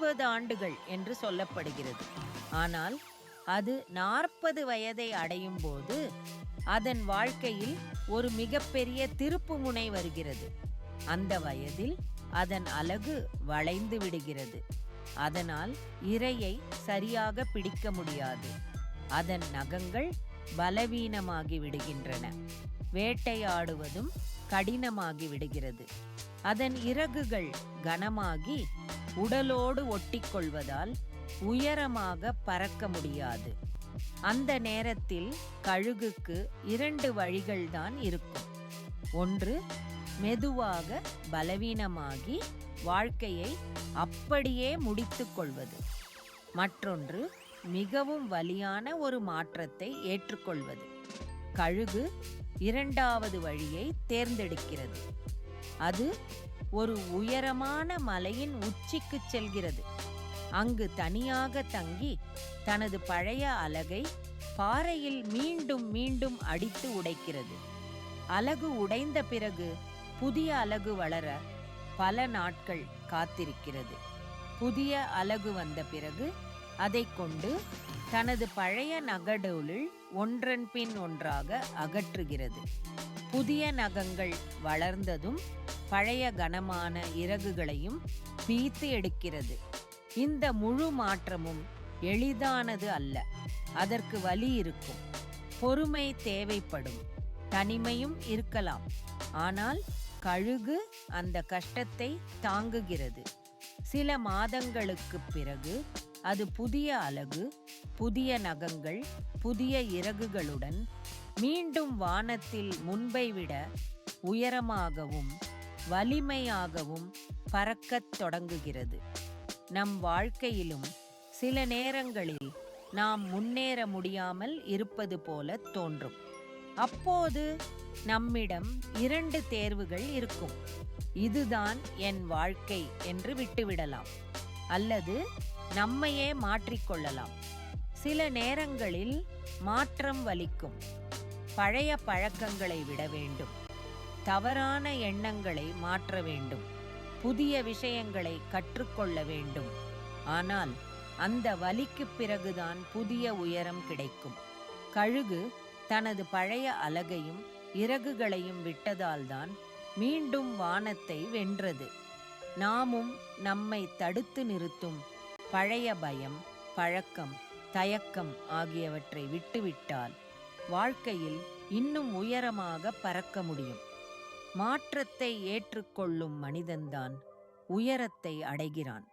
20 ஆண்டுகள் என்று சொல்லப்படுகிறது. ஆனால் அது 40 வயதை அடையும் போது அதன் வாழ்க்கையில் ஒரு மிகப்பெரிய திருப்புமுனை வருகிறது. அந்த வயதில் அதன் அலகு வளைந்து விடுகிறது. அதனால் இரையை சரியாக பிடிக்க முடியாது. அதன் நகங்கள் பலவீனமாகி விடுகின்றன. வேட்டையாடுவதும் கடினமாகி விடுகிறது. அதன் இறகுகள் கனமாகி உடலோடு ஒட்டிக்கொள்வதால் உயரமாக பறக்க முடியாது. அந்த நேரத்தில் கழுகுக்கு 2 வழிகள்தான் இருக்கும். ஒன்று, மெதுவாக பலவீனமாகி வாழ்க்கையை அப்படியே முடித்துக் கொள்வது. மற்றொன்று, மிகவும் வலியான ஒரு மாற்றத்தை ஏற்றுக்கொள்வது. கழுகு 2வது வழியை தேர்ந்தெடுக்கிறது. அது ஒரு உயரமான மலையின் உச்சிக்கு செல்கிறது. அங்கு தனியாக தங்கி தனது பழைய அலகை பாறையில் மீண்டும் மீண்டும் அடித்து உடைக்கிறது. அலகு உடைந்த பிறகு புதிய அலகு வளர பல நாட்கள் காத்திருக்கிறது. புதிய அலகு வந்த பிறகு அதை கொண்டு தனது பழைய நகடூலில் ஒன்றன் பின் ஒன்றாக அகற்றுகிறது. புதிய நகங்கள் வளர்ந்ததும் பழைய கனமான இறகுகளையும் பீத்து எடுக்கிறது. இந்த முழு மாற்றமும் எளிதானது அல்ல. அதற்கு வலி இருக்கும், பொறுமை தேவைப்படும், தனிமையும் இருக்கலாம். ஆனால் கழுகு அந்த கஷ்டத்தை தாங்குகிறது. சில மாதங்களுக்குப் பிறகு அது புதிய அலகு, புதிய நகங்கள், புதிய இறகுகளுடன் மீண்டும் வானத்தில் முன்பை விட உயரமாகவும் வலிமையாகவும் பறக்கத் தொடங்குகிறது. நம் வாழ்க்கையிலும் சில நேரங்களில் நாம் முன்னேற முடியாமல் இருப்பது போல தோன்றும். அப்போது நம்மிடம் 2 தேர்வுகள் இருக்கும். இதுதான் என் வாழ்க்கை என்று விட்டுவிடலாம், அல்லது நம்மையே மாற்றிக்கொள்ளலாம். சில நேரங்களில் மாற்றம் வலிக்கும். பழைய பழக்கங்களை விட வேண்டும், தவறான எண்ணங்களை மாற்ற வேண்டும், புதிய விஷயங்களை கற்றுக்கொள்ள வேண்டும். ஆனால் அந்த வலிக்குப் பிறகுதான் புதிய உயரம் கிடைக்கும். கழுகு தனது பழைய அலகையும் இறகுகளையும் விட்டதால்தான் மீண்டும் வானத்தை வென்றது. நாமும் நம்மை தடுத்து நிறுத்தும் பழைய பயம், பழக்கம், தயக்கம் ஆகியவற்றை விட்டுவிட்டால் வாழ்க்கையில் இன்னும் உயரமாக பறக்க முடியும். மாற்றத்தை ஏற்றுக்கொள்ளும் மனிதன்தான் உயரத்தை அடைகிறான்.